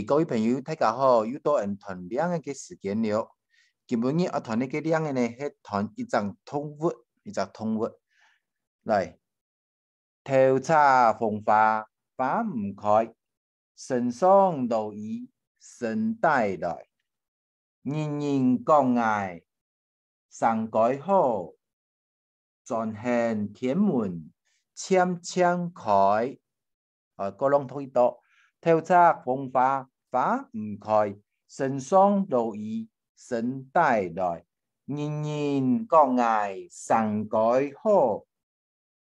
各位朋友，大家好，又到谈两个时间了。今日我谈的个两个呢，是谈一张动物，来，头插风花花唔开，身上露意身带来，人人讲爱，上改好，转向天门，悄悄开。各龙推到。头插风花花唔开，身上露意身带来，人人讲爱上改好，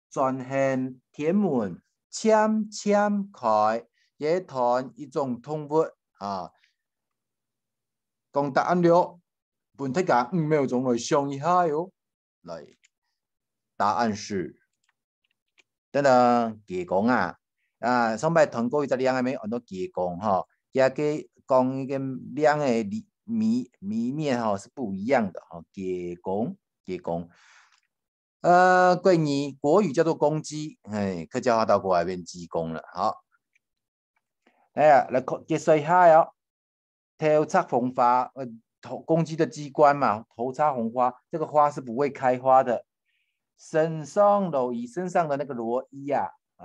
转向天门悄悄开，也谈一种动物啊。讲答案了，本大家5秒钟来想一下哟。来，答案是，等等，鸡公啊。上摆谈过一只两个没按到鸡公哈，也给讲一个两个谜面哈是不一样的哈。鸡公，国语叫做公鸡，客家话到国外变鸡公了。好，来解释一下哟。头插红花，公鸡的鸡冠嘛，头插红花，这个花是不会开花的。身上裸衣，身上的那个裸衣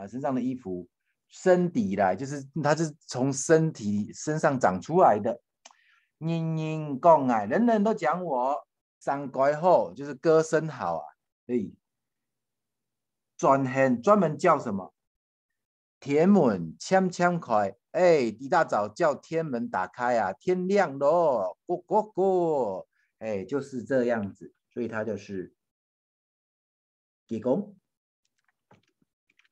身上的衣服。身底来，就是它是从身上长出来的。人人讲爱，人人都讲我。上改好，就是歌声好啊。专门叫什么？天门悄悄开。一大早叫天门打开啊，天亮咯，咕咕咕。就是这样子，所以它就是鸡公。